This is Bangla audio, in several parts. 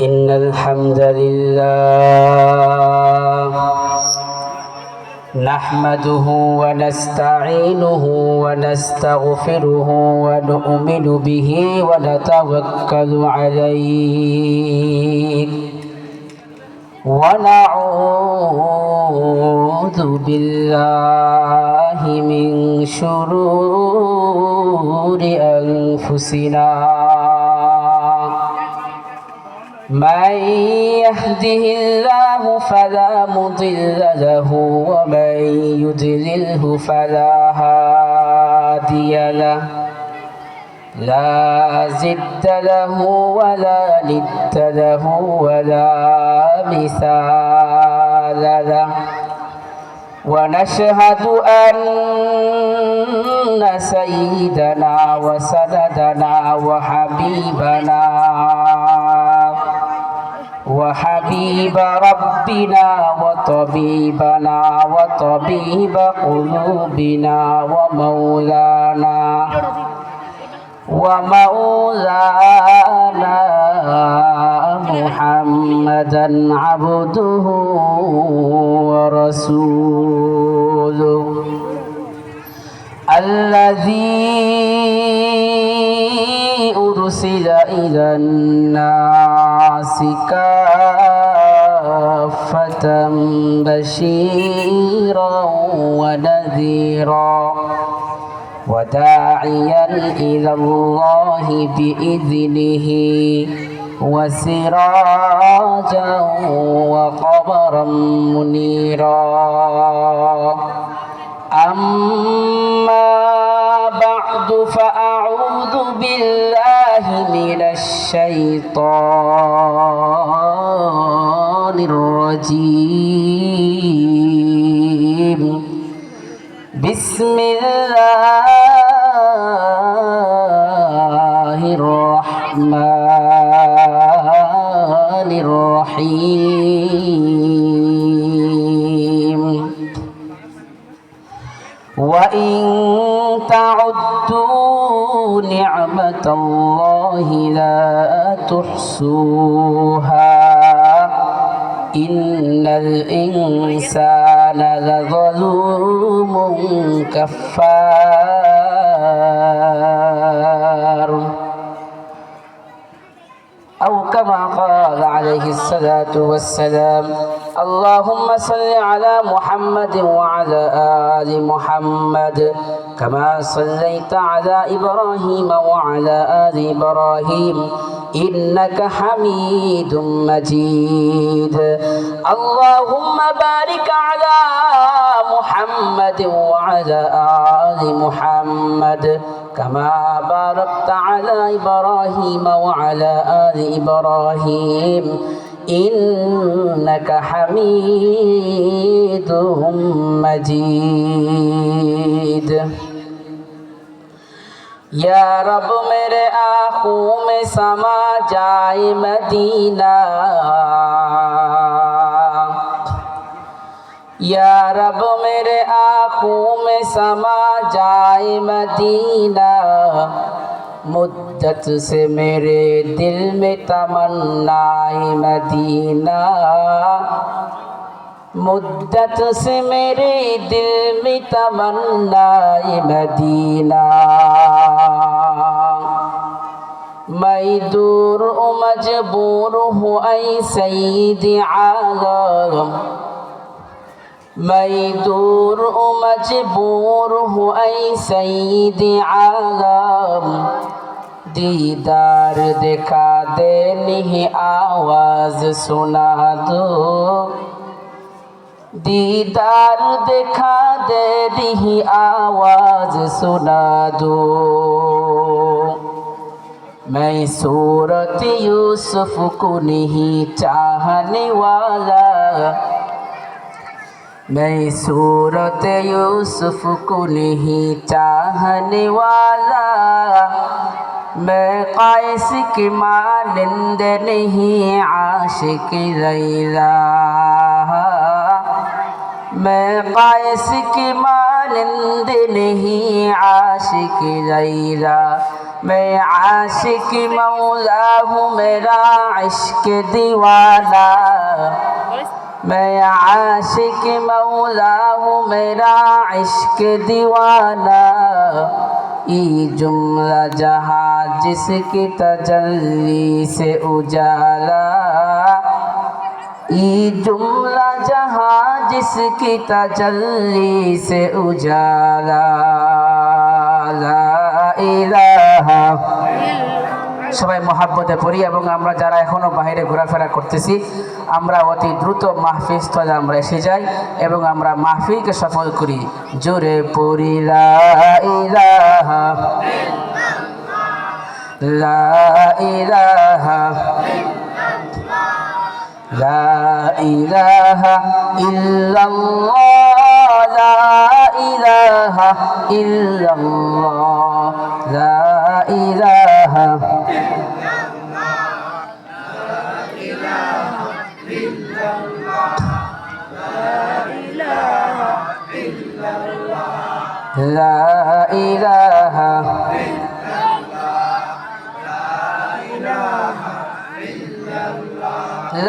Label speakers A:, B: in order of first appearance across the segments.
A: إن الحمد لله نحمده ونستعينه ونستغفره ونؤمن به ونتوكل عليه ونعوذ بالله من شرور أنفسنا من يهده الله فلا مضل له ومن يضلله فلا هادي له لا زد له ولا ند له ولا مثال له ونشهد أن سيدنا وسندنا وحبيب ربنا وطبيبنا وطبيب قلوبنا ومولانا محمدا عبده ورسوله الذي أرسل إلى الناس كافة بشيرا ونذيرا وداعيا إلى الله بإذنه وسراجا وقمرا منيرا أما بعد فأعوذ بالله من الشيطان الرجيم بسم الله الرحمن الرحيم وإن تعدوا نعمة الله لا تحصوها إن الإنسان لظلوم كفار أو كما قال عليه الصلاة والسلام اللهم صل على محمد وعلى آل محمد كما صليت على إبراهيم وعلى آل إبراهيم إنك حميد مجيد اللهم بارك على محمد وعلى آل محمد كما باركت على إبراهيم وعلى آل إبراهيم إنك حميد مجيد या रब मेरे आँखों में समा जाए मदीना या रब मेरे आँखों में समा जाए मदीना मुद्दत से मेरे दिल में तमन्नाए मदीना मुद्दत से मेरे दिल में तमन्नाए मदीना मैं दूर मजबूर हूँ ऐ सईद आलम मैं दूर मजबूर हूँ ऐ सईद आलम दीदार दिखा दे नहीं आवाज सुना दो दीदार दिखा दे नहीं आवाज सुना दो मैं सूरत यूसुफ को नहीं चाहने वाला मैं सूरत यूसुफ को नहीं चाहने वाला मैं कैस की मानंद नहीं आशिक लैला मैं कैस की मानंद नहीं आशिक लैला मैं आशिक मौला हूँ मेरा इश्क दीवाना मैं आशिक मौला हूँ मेरा इश्क दीवाना ये जुमला जहाँ जिसकी तजल्ली से उजाला ये जुमला जहाँ जिसकी तजल्ली से उजाला ला इलाहा সবাই মহাব্বতে পড়ি এবং আমরা যারা এখনো বাইরে ঘোরাফেরা করতেছি আমরা অতি দ্রুত মাহফিল স্থলে আমরা এসে যাই এবং আমরা মাহফিলকে সফল করি জোরে পড়ি লা ইলাহা লা ইলাহা লা ইলাহা ইল্লাল্লাহ লা ইলাহা ইল্লাল্লাহ লা ইলাহা لا إله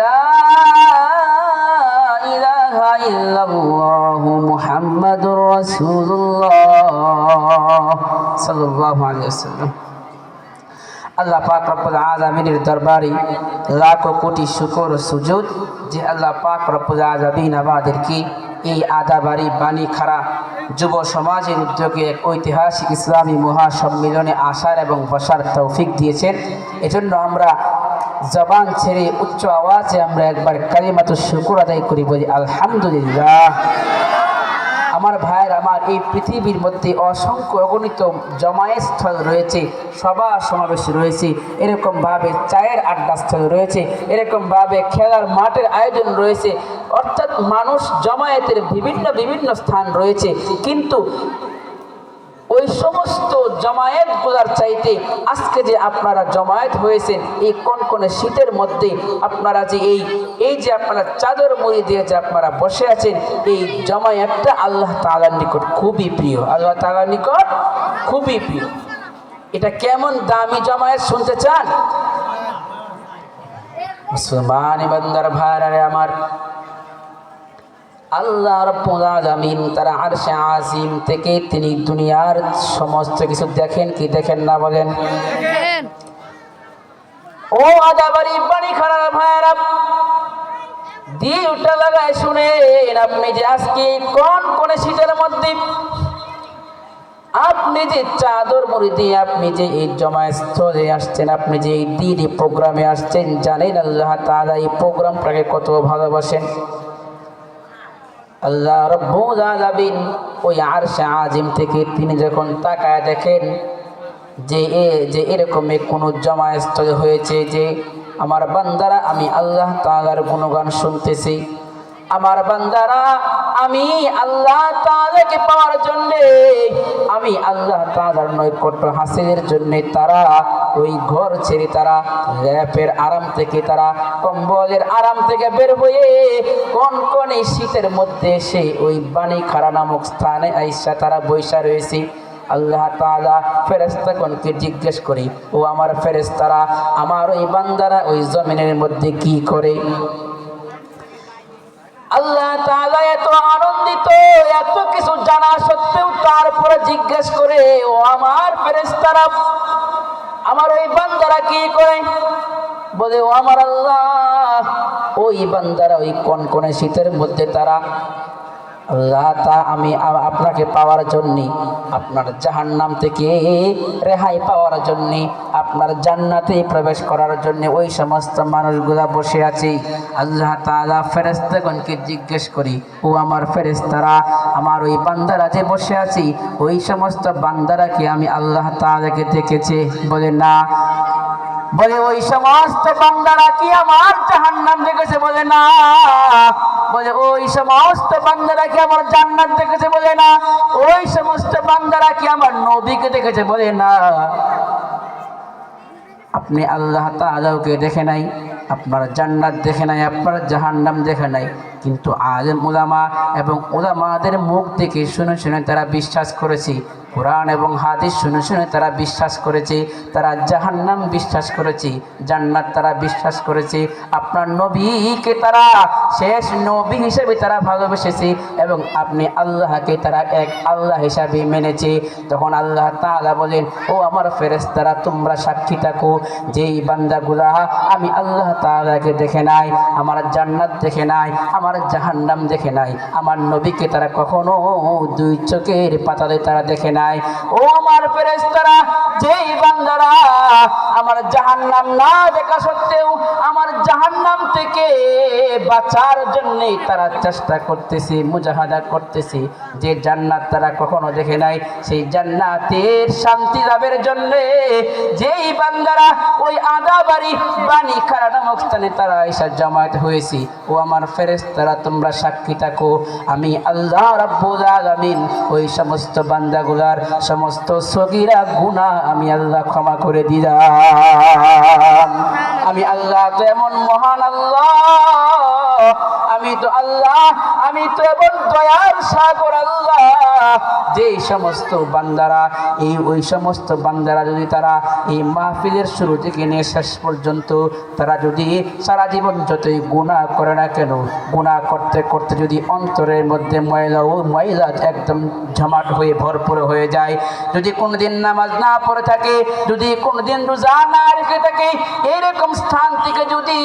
A: لا إله إلا الله محمد رسول الله صلى الله عليه وسلم আল্লাহ পাক রব্বুল আলামিনের দরবারে লাখো কোটি শুকর ও সুজুদ যে আল্লাহ পাক রব্বুল আলামিন আমাদেরকে এই আদাবাড়ি বাণীখারা যুব সমাজের উদ্যোগে এক ঐতিহাসিক ইসলামী মহাসম্মেলনে আসার এবং বসার তৌফিক দিয়েছেন। এজন্য আমরা জবান ছেড়ে উচ্চ আওয়াজে আমরা একবার কালিমাতুশ শুকর আদায় করি, বলি আলহামদুলিল্লাহ। আমার ভাইয়ের আমার এই পৃথিবীর মধ্যে অসংখ্য অগণিত জমায়েতস্থল রয়েছে, সভা সমাবেশ রয়েছে, এরকমভাবে চায়ের আড্ডাস্থল রয়েছে, এরকমভাবে খেলার মাঠের আয়োজন রয়েছে, অর্থাৎ মানুষ জমায়েতের বিভিন্ন বিভিন্ন স্থান রয়েছে। কিন্তু ওই সমস্ত জমায়েতগুলোর চাইতে আজকে যে আপনারা জমায়েত হয়েছেন এই কনকনে শীতের মধ্যে আপনারা যে এই যে আপনারা চাদর মুড়ি দিয়ে যে আপনারা বসে আছেন, এই জমায়েতটা আল্লাহ তাআলার নিকট খুবই প্রিয়, আল্লাহ তাআলার নিকট খুবই প্রিয়। এটা কেমন দামি জমায়েত শুনতে চান? মুসলমান বান্দার ভাইরা আমার, আল্লাহ রাব্বুল আলামিন তার আরশে আজিম থেকে তিনি দুনিয়ার সমস্ত কিছু দেখেন কি দেখেন না বলেন? ও আদাবাড়ি বাণীখারা ভাইরা, দিলটা লাগায় শুনেন, আপনি যে আজকে কোন শীতের মধ্যে আপনি যে চাদর মুড়ি দিয়ে আপনি যে এই জমায়েতস্থলে আসছেন, আপনি যে এই দিনই প্রোগ্রামে আসছেন, জানেন আল্লাহ তাআলা এই প্রোগ্রামটাকে কত ভালোবাসেন। আল্লাহ রাব্বুল আলামিন ওই আরশে আজিম থেকে তিনি যখন তাকায় দেখেন যে এরকম কোনো জমায়েতস্থল হয়েছে, যে আমার বান্দারা আমি আল্লাহ তাআলার গুণগান শুনতেছি, আমার বান্দারা আমি আল্লাহ তাআলাকে পাওয়ার জন্য, আমি আল্লাহ তাআলার নৈকট্য হাসিলের জন্য তারা ওই ঘর ছেড়ে তারা ল্যাপের আরাম থেকে, তারা কম্বলের আরাম থেকে বের হয়ে কনকনে শীতের মধ্যে এসে ওই বাণীখারা নামক স্থানে আইসা তারা বৈশা রয়েছে। আল্লাহ তাআলা ফেরেশতাগণকে জিজ্ঞেস করে, ও আমার ফেরেশতারা, আমার ওই বান্দারা ওই জমিনের মধ্যে কি করে? আল্লাহ তাআলা এত আনন্দিত, এত কিছু জানা সত্ত্বেও তারপরে জিজ্ঞেস করে, ও আমার ফেরেশতারা, আমার ওই বান্দারা কি করে? বলে, ও আমার আল্লাহ, ওই বান্দারা ওই কনকনে শীতের মধ্যে তারা আল্লাহ আমি আপনাকে পাওয়ার জন্য, আপনার জাহান্নাম থেকে রেহাই পাওয়ার জন্য, আপনার জান্নাতে প্রবেশ করার জন্য ওই সমস্ত মানুষগুলা বসে আছে। আল্লাহ তাআলা ফেরেশতাগণকে জিজ্ঞেস করি, ও আমার ফেরেশতারা, আমার ওই বান্দারা যে বসে আছে ওই সমস্ত বান্দারা কি আমি আল্লাহ তাআলাকে দেখেছে? বলে না। বলে, ওই সমস্ত বান্দারা কি আমার জাহান্নাম দেখেছে? বলে না। বলে, ওই সমস্ত বান্দারা কি আমার জান্নাত দেখেছে? বলে না। ওই সমস্ত বান্দারা কি আমার নবীকে দেখেছে? বলে না। আপনি আল্লাহ তাআলাকে দেখে নাই, আপনার জান্নাত দেখে নাই, আপনার জাহান্নাম দেখে নাই, কিন্তু আলেম উলামা এবং উলামাদের মুখ থেকে শুনে শুনে তারা বিশ্বাস করেছে কোরআন এবং হাদিস শুনে শুনে তারা বিশ্বাস করেছে, তারা জাহান্নাম বিশ্বাস করেছে, জান্নাত তারা বিশ্বাস করেছে, আপনার নবীকে তারা শেষ নবী হিসেবে তারা ভালোবেসেছে এবং আপনি আল্লাহকে তারা এক আল্লাহ হিসাবে মেনেছে। তখন আল্লাহ তাআলা বলেন, ও আমার ফেরেশতারা তোমরা সাক্ষী থাকো, যেই বান্দাগুলা আমি আল্লাহ তাআলাকে দেখে নাই, আমার জান্নাত দেখে নাই, আমার জাহান্নাম দেখে নাই, আমার নবীকে তারা কখনো দুই চোখের পাতালে তারা দেখে নাই, ও আমার ফেরেশতারা যেই বান্দারা আমার জাহান্নাম না দেখা সত্ত্বেও আমার জাহান্নাম থেকে বাঁচার জন্য তারা চেষ্টা করতেছে, মুজাহাদা করতেছে, যে জান্নাত তারা কখনো দেখে নাই, সেই জান্নাতের শান্তি লাভের জন্য যেই বান্দারা ওই আদাবাড়ি বাণী খারা নামক স্থানে তারা এসে জামায়াত হয়েছে, ও আমার ফেরেশতারা তোমরা সাক্ষী থাকো, আমি আল্লাহ রাব্বুল আলামিন ওই সমস্ত বান্দাগুলার সমস্ত সগীরা গুনাহ আমি আল্লাহ ক্ষমা করে দিলাম। আমি আল্লাহ তো এমন মহান আল্লাহ, আমি তো আল্লাহ, আমি তো এমন দয়ার সাগর আল্লাহ, যেই সমস্ত বান্দারা ওই সমস্ত বান্দারা যদি তারা এই মাহফিলের শুরু থেকে নিয়ে শেষ পর্যন্ত তারা যদি সারা জীবন যতই গুনাহ করে না কেন, গুনাহ করতে করতে যদি অন্তরের মধ্যে ময়লা একদম জমাট হয়ে ভরপুর হয়ে যায়, যদি কোনোদিন নামাজ না পড়ে থাকে, যদি কোনোদিন রোজা না রেখে থাকে, এরকম স্থান থেকে যদি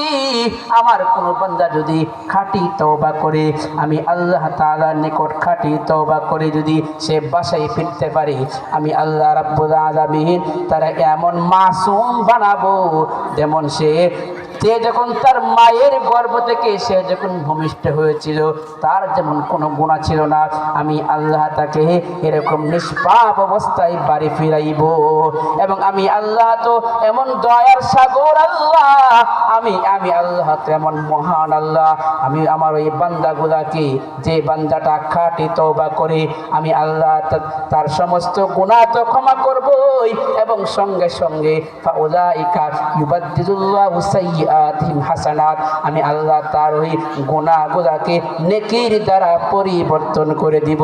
A: আমার কোনো বান্দা যদি খাঁটি তওবা করে, আমি আল্লাহ তাআলার নিকট খাঁটি তওবা করে যদি সে বাসায় ফিরতে পারে, আমি আল্লাহ রাব্বুল আলামিন তারা এমন মাসুম বানাবো যেমন সে যখন তার মায়ের গর্ভ থেকে সে যখন ভূমিষ্ঠ হয়েছিল তার যেমন কোনো গুনাহ ছিল না, আমি আল্লাহ তাকে এরকম নিষ্পাপ অবস্থায় বাড়ি ফিরাইব। এবং আমি আল্লাহ তো এমন দয়ার সাগর আল্লাহ, আমি আল্লাহ তো এমন মহান আল্লাহ, আমি আমার ওই বান্দাগুলাকে, যে বান্দাটা খাঁটি তওবা করে, আমি আল্লাহ তার সমস্ত গুনাহ তো ক্ষমা করবই এবং সঙ্গে সঙ্গে ফাউলাইকা ইউবাদদিলুল্লাহু সাইয়্যাতিহিম হাসানাত, আমি আল্লাহ তার ওই গুনাহগুলোকে নেকির দ্বারা পরিবর্তন করে দিব।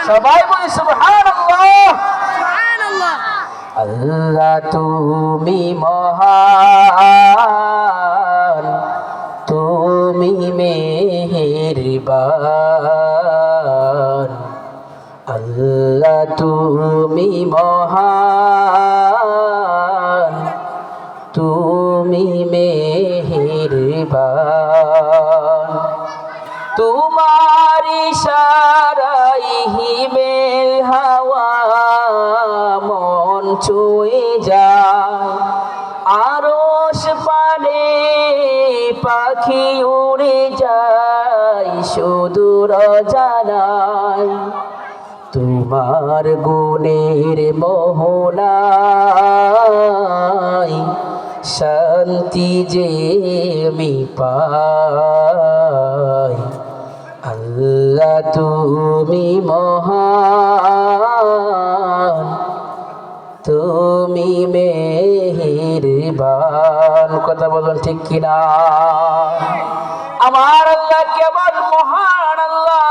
A: সবাই বলি সুবহানাল্লাহ। সুবহানাল্লাহ। আল্লাহ তুমি মহান, তুমি মেহেরবান, আল্লাহ তুমি মহান, তুমি মেহেরবান, তোমার ইশারায় হিমেল হাওয়া মন ছুঁয়ে যায়, আরশ পানে পাখি উড়ে যায় সুদূর জানায়, তোমার গুণের মোহনায় শান্তি যে আমি পাই, আল্লাহ তুমি মহান, তুমি মেহেরবান। কথা বলুন ঠিক কিনা? আমার আল্লাহ কেবল মহান আল্লাহ।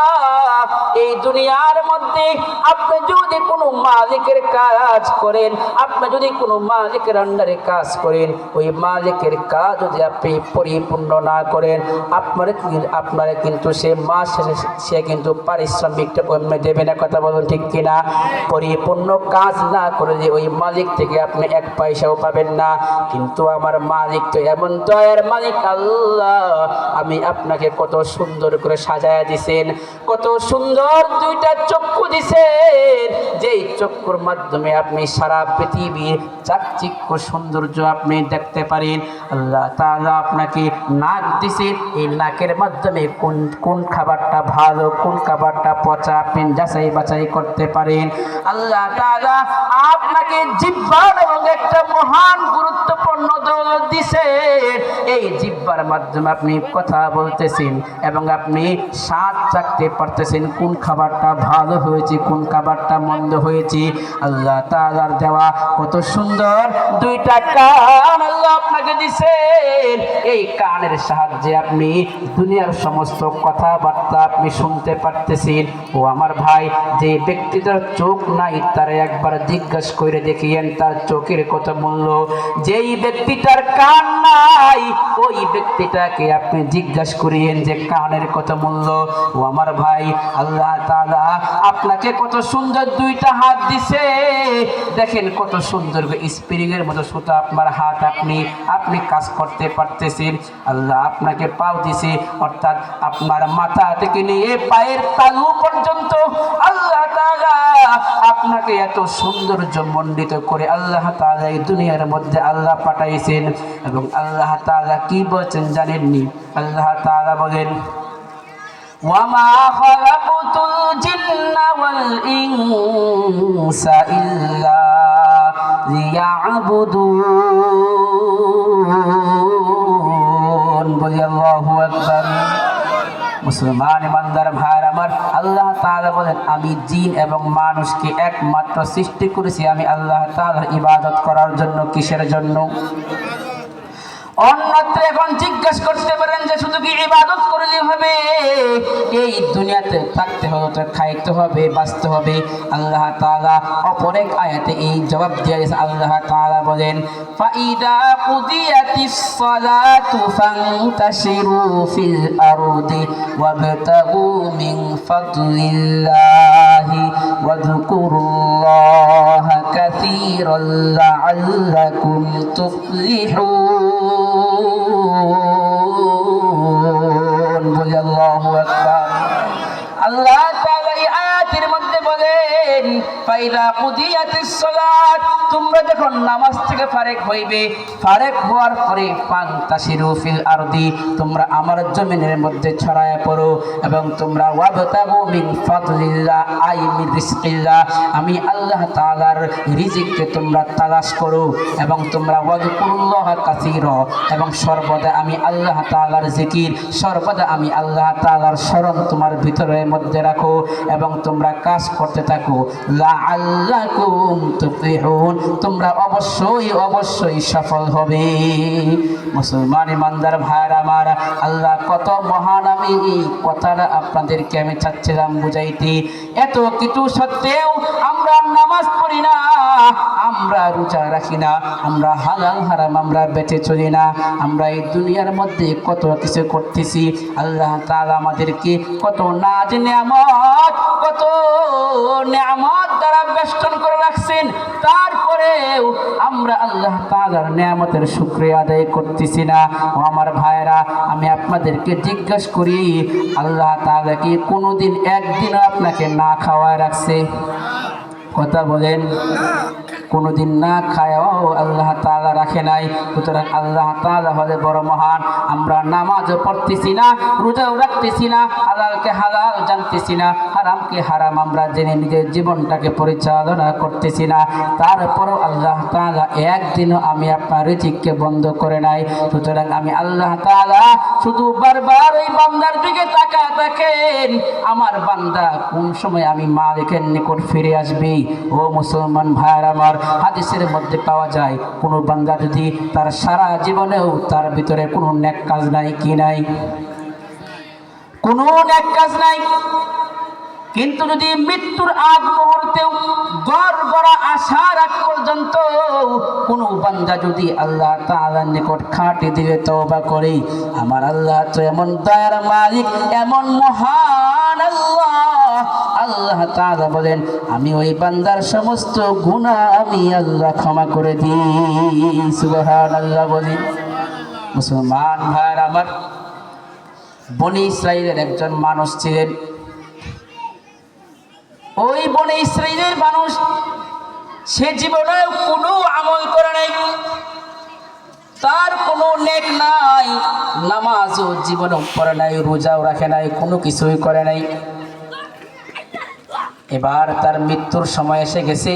A: এই দুনিয়ার মধ্যে আপনি যদি কোনো মালিকের কাজ করেন, আপনি যদি কোনো মালিকের আন্ডারে কাজ করেন, ওই মালিকের কাজ যদি আপনি পরিপূর্ণ না করেন, আপনারা কিন্তু সে মাস সে কিন্তু পারিশ্রমিকটা কমে দেবে না। কথা বলুন ঠিক কিনা? পরিপূর্ণ কাজ না করে যে ওই মালিক থেকে আপনি এক পয়সাও পাবেন না। কিন্তু আমার মালিক তো এমন দয়ার মালিক আল্লাহ, আমি আপনাকে কত সুন্দর করে সাজায়া দিছেন, কত সুন্দর দুইটা চক্ষু দিছেন, যেই চক্ষুর মাধ্যমে আপনি সারা পৃথিবীর চাকচিক্য সৌন্দর্য আপনি দেখতে পারেন। আল্লাহ তাআলা আপনাকে নাক দিছেন, এই নাকের মাধ্যমে কোন খাবারটা ভালো, কোন খাবারটা পচা আপনি যাচাই বাছাই করতে পারেন। আল্লাহ তাআলা আপনাকে জিহ্বা এবং একটা মহান গুরুত্বপূর্ণ দৌলত দিছেন। এই জিহ্বার মাধ্যমে আপনি কথা বলতেছেন এবং আপনি স্বাদ চাখতে পারতেছেন কোন খাবারটা ভালো হয়েছে কোন খাবারটা মন্দ হয়েছে। আল্লাহ তাআলার দেওয়া কত সুন্দর দুইটা কান আল্লাহ আপনাকে দিয়েছেন। এই কানের সাহায্যে আপনি দুনিয়ার সমস্ত কথাবার্তা আপনি শুনতে পারতেছেন। ও আমার ভাই, যে ব্যক্তিটার চোখ নাই তার একবার জিজ্ঞাসা করে দেখিয়েন তার চোখের কত মূল্য। যেই ব্যক্তিটার কান নাই ওই ব্যক্তিটাকে আপনি জিজ্ঞাসা করিয়েন যে কানের কত মূল্য। ও আমার ভাই, আল্লাহ তাআলা আপনাকে কত সুন্দর দুইটা হাত দিছে। দেখেন কত সুন্দর স্প্রিং এর মতো সুতা আপনার হাত, আপনি কাজ করতে পারতেছেন। আল্লাহ আপনাকে পাও দিছে, অর্থাৎ আপনার মাথা থেকে নিয়ে পায়ের তালু পর্যন্ত আল্লাহ তাআলা আপনাকে এত সৌন্দর্য মণ্ডিত করে আল্লাহ তাআলা এই দুনিয়ার মধ্যে আল্লাহ পাঠাইছেন। এবং আল্লাহ তাআলা কি বলেন জানেননি? আল্লাহ তাআলা বলেন, وَمَا خَلَقْتُ الْجِنَّ وَالْإِنسَ إِلَّا لِيَعْبُدُونَ। বলি আল্লাহু আকবার। মুসলমান ইমানদার ভাইরা আমার, আল্লাহ তাআলা বলেন আমি জিন এবং মানুষকে একমাত্র সৃষ্টি করেছি আমি আল্লাহ তাআলার ইবাদত করার জন্য। কিসের জন্য? অন্যত্র এখন জিজ্ঞাসা করতে পারেন যে শুধু কি ইবাদত করলে হবে? এই দুনিয়াতে থাকতে হবে তো খাইতে হবে, বাঁচতে হবে। আল্লাহ তাআলা অপর এক আয়াতে এই জবাব দিয়েছেন। আল্লাহ তাআলা বলেন, ফাইদা কুদিয়াতিস সালাতু ফান্তাশিরু ফিল আরদি ওয়াবতাগু মিন ফাদলিল্লাহি ওয়াযকুরুল্লাহা কাসীরান লাআল্লাকুম তুফলিহুন। বলি আল্লাহু আকবার। আল্লাহ তাআলা এই আয়াতের মধ্যে বলেন, ফাইদা কুদিয়াতিস সালাত, তোমরা যখন নামাজ থেকে ফারেক হইবে, ফারেক হওয়ার পরে ফান্তাশিরু ফিল আরদি, তোমরা আমার জমিনের মধ্যে ছড়ায়া পড়ো এবং তোমরা ওয়াবতাগু মিন ফাদলিল্লাহ আই মিন রিজকিল্লাহ, আমি আল্লাহ তাআলার রিজিককে তোমরা তালাশ করো এবং তোমরা ওয়াযকুরুল্লাহ কাসীরা, এবং সর্বদা আমি আল্লাহ তাআলার জিকির, সর্বদা আমি আল্লাহ তাআলার স্মরণ তোমার ভিতরের মধ্যে রাখো এবং তোমরা কাজ করতে থাকো। লাআল্লাকুম তুফলিহুন, তোমরা অবশ্যই সফল হবে। মুসলমান ইমানদার ভাইরা আমার, আল্লাহ কত মহান, আমি এই কথাটা আপনাদেরকে আমি চাচ্ছিলাম বুঝাইতে। এত কিছু সত্ত্বেও আমরা নামাজ পড়ি না, আমরা রোজা রাখি না, আমরা হালাল হারাম আমরা বেঁচে চলি না, আমরা এই দুনিয়ার মধ্যে কত কিছু করতেছি। আল্লাহ তাআলা আমাদেরকে কত নাজ নেয়ামত, কত নেয়ামত দ্বারা বেষ্টন করে রাখছেন, তারপরেও আমরা আল্লাহ তাআলার নেয়ামতের শুকরিয়া আদায় করতেছি না। ও আমার ভাইরা, আমি আপনাদেরকে জিজ্ঞাসা করি, আল্লাহ তাআলা কি কোনোদিন একদিনও আপনাকে না খাওয়ায় রাখছে? কথা বলেন। কোনোদিন না খায়ও আল্লাহ তাআলা রাখে নাই। সুতরাং আল্লাহ তাআলা হলে বড় মহান। আমরা নামাজও পড়তেছি না, রোজাও রাখতেছি না, হালালকে হালাল জানতেছি না, হারামকে হারাম আমরা জেনে নিজের জীবনটাকে পরিচালনা করতেছি না। তারপরও আল্লাহ তাআলা একদিনও আমি আপনার রিজিককে বন্ধ করে নাই। সুতরাং আমি আল্লাহ তাআলা শুধু বারবার ওই বান্দার দিকে তাকায় থাকেন, আমার বান্দা কোন সময় আমি মালিকের নিকট ফিরে আসবে। ও মুসলমান ভাইরা আমার, হাদিসের মধ্যে পাওয়া যায় কোন বান্দা যদি তার সারা জীবনেও তার ভিতরে কোনো নেক কাজ নাই, কি নাই? কোনো নেক কাজ নাই, কিন্তু যদি মৃত্যুর আগ মুহূর্তেও গড়গড়া আসার আগ পর্যন্ত কোনো বান্দা যদি আল্লাহ তাআলার নিকট খাঁটি দিলে তওবা করে, আমার আল্লাহ তো এমন দয়ার মালিক, এমন মহান আল্লাহ তাআলা বলেন আমি ওই বান্দার সমস্ত গুনাহ আমি আল্লাহ ক্ষমা করে দিই। সুবহানাল্লাহ বলি। মুসলমান ভাইরা আমার, বনি ইসরাইলের একজন মানুষ ছিলেন। ওই বনি ইসরাইলের মানুষ, সে জীবনে কোনো আমল করে নাই, তার কোনো নেক নাই, নামাজও জীবনেও পড়ে নাই, রোজাও রাখে নাই, কোনো কিছুই করে নাই। এবার তার মৃত্যুর সময় এসে গেছে,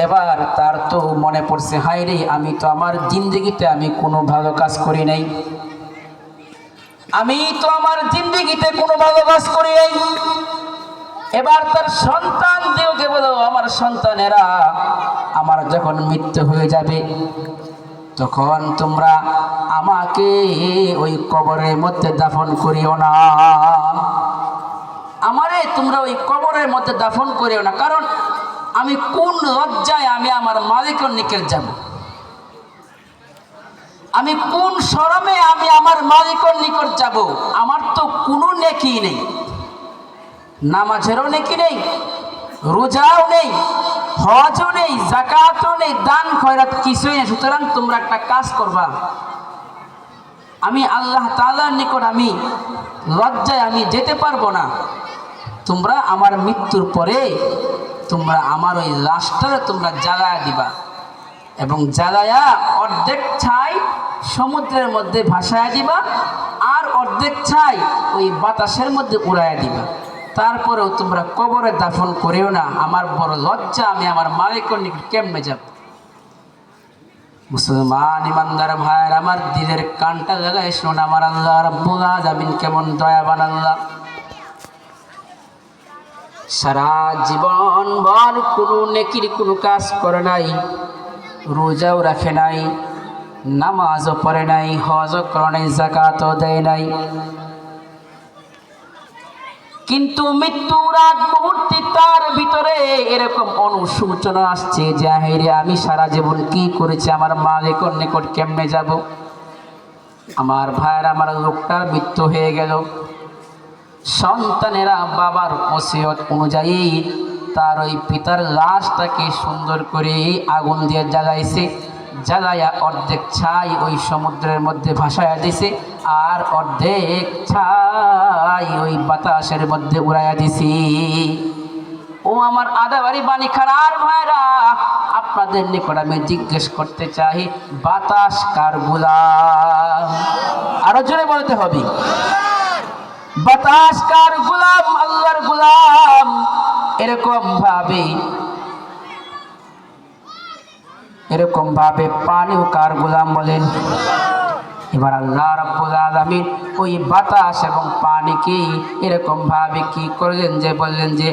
A: এবার তার তো মনে পড়ছে, হায় রে, আমি তো আমার জিন্দগিতে আমি কোনো ভালো কাজ করি নাই, আমি তো আমার জিন্দগিতে কোনো ভালো কাজ করি নাই। এবার তার সন্তান দেওকে বলো, আমার সন্তানেরা, আমার যখন মৃত্যু হয়ে যাবে তখন তোমরা আমাকে ওই কবরের মধ্যে দাফন করিও না, আমারে তোমরা ওই কবরের মধ্যে দাফন করিও না। কারণ আমি কোন লজ্জায় আমি আমার মালিকের নিকট যাব, আমি কোন শরমে আমি আমার মালিকের নিকট যাব। আমার তো কোনো নেকি নেই, নামাজেরও নেকি নেই, রোজাও নেই, হজও নেই, যাকাতও নেই, দান খয়রাত কিছুই নেই। সুতরাং তোমরা একটা কাজ করবা, আমি আল্লাহ তাআলার নিকট আমি লজ্জায় আমি যেতে পারবো না, তোমরা আমার মৃত্যুর পরে তোমরা আমার ওই লাশটারে তোমরা জ্বালায়া দিবা এবং জ্বালায়া অর্ধেক ছাই সমুদ্রের মধ্যে ভাসায়া দিবা আর অর্ধেক ছাই ওই বাতাসের মধ্যে উড়াইয়া দিবা। তারপরেও তোমরা কবরে দাফন করেও না, আমার বড় লজ্জা, আমি আমার মালিকের নিকট কেমনে যাব। মুসলমান ইমানদার ভাইয়ের, আমার দিলের কানটা লাগায় শোন, আমার আল্লাহ রাব্বুল আলামিন কেমন দয়াবান আল্লাহ। সারা জীবন ভর কোনো নেকির কোনো কাজ করে নাই, রোজাও রাখে নাই, নামাজও পড়ে নাই, হজও করে নাই, যাকাতও দেয় নাই, কিন্তু মৃত্যুর আগ মুহূর্তে তার ভিতরে এরকম অনুশোচনা আসছে যে হায়রে, আমি সারা জীবন কি করেছি, আমার মালিকের নিকট কেমনে যাব। আমার ভাইয়ের, আমার লোকটার মৃত্যু হয়ে গেল, সন্তানেরা বাবার ওসিয়ত অনুযায়ী তার ওই পিতার লাশটাকে সুন্দর করে আগুন দিয়ে জ্বালাইছে, জ্বালাইয়া অর্ধেক ছাই ওই সমুদ্রের মধ্যে ভাসাইয়া দিছে আর অর্ধেক ছাই ওই বাতাসের মধ্যে উড়াইয়া দিছি। ও আমার আদাবাড়ি বাণী খানার ভাইরা, আপনাদের নিকট আমি জিজ্ঞেস করতে চাই, বাতাস কার গোলাম? আরো জোরে বলতে হবে, বাতাস কার গোলাম? আল্লাহর গোলাম। এরকম ভাবে পানিও কার গোলাম বলেন? এবার আল্লাহ রাব্বুল আলামিন ওই বাতাস এবং পানিকে এরকম ভাবে কি করলেন যে বললেন যে,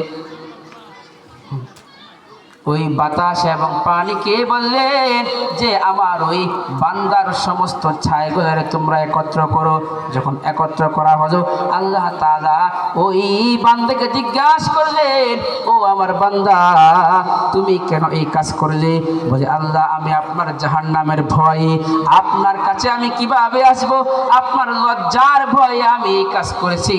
A: ওই বাতাস এবং পানিকে বললেন যে আমার ওই বান্দার সমস্ত ছাইগুলোরে তোমরা একত্র করো। যখন একত্র করা হলো, আল্লাহ তাআলা ওই বান্দাকে জিজ্ঞাসা করলেন, ও আমার বান্দা, তুমি কেন এই কাজ করলে? বলে, আল্লাহ, আমি আপনার জাহান্নামের ভয়ে, আপনার কাছে আমি কিভাবে আসবো, আপনার লজ্জার ভয়ে আমি এই কাজ করেছি।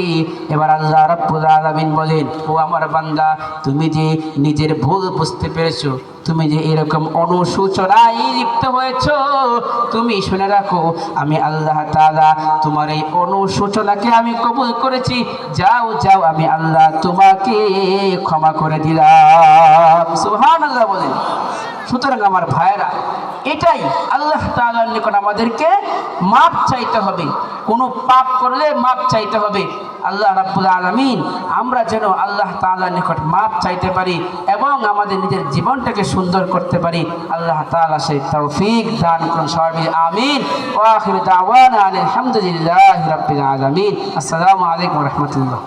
A: এবার আল্লাহ রাব্বুল আলামিন বলেন, ও আমার বান্দা, তুমি যে নিজের ভুল বুঝতে পেরেছো, তুমি যে এরকম অনুশোচনায় লিপ্ত হয়েছ, তুমি শুনে রাখো, আমি আল্লাহ তাআলা তোমার এই অনুশোচনাকে আমি কবুল করেছি। যাও যাও, আমি আল্লাহ তোমাকে ক্ষমা করে দিলাম। সুবহানাল্লাহ বলেন। সুতরাং আমার ভাইয়েরা, এটাই আল্লাহ তাআলার নিকট আমাদেরকে মাপ চাইতে হবে, কোনো পাপ করলে মাপ চাইতে হবে। আল্লাহ রাব্বুল আলামিন আমরা যেন আল্লাহ তাআলার নিকট মাপ চাইতে পারি এবং আমাদের নিজের জীবনটাকে সুন্দর করতে পারি। আল্লাহ তাআলা সেই তৌফিক দান করুন সবাই, আমিন। ওয়া আখিরু দাওয়ানা আলহামদুলিল্লাহি রাব্বিল আলামিন। আসসালামু আলাইকুম ওয়া রাহমাতুল্লাহ।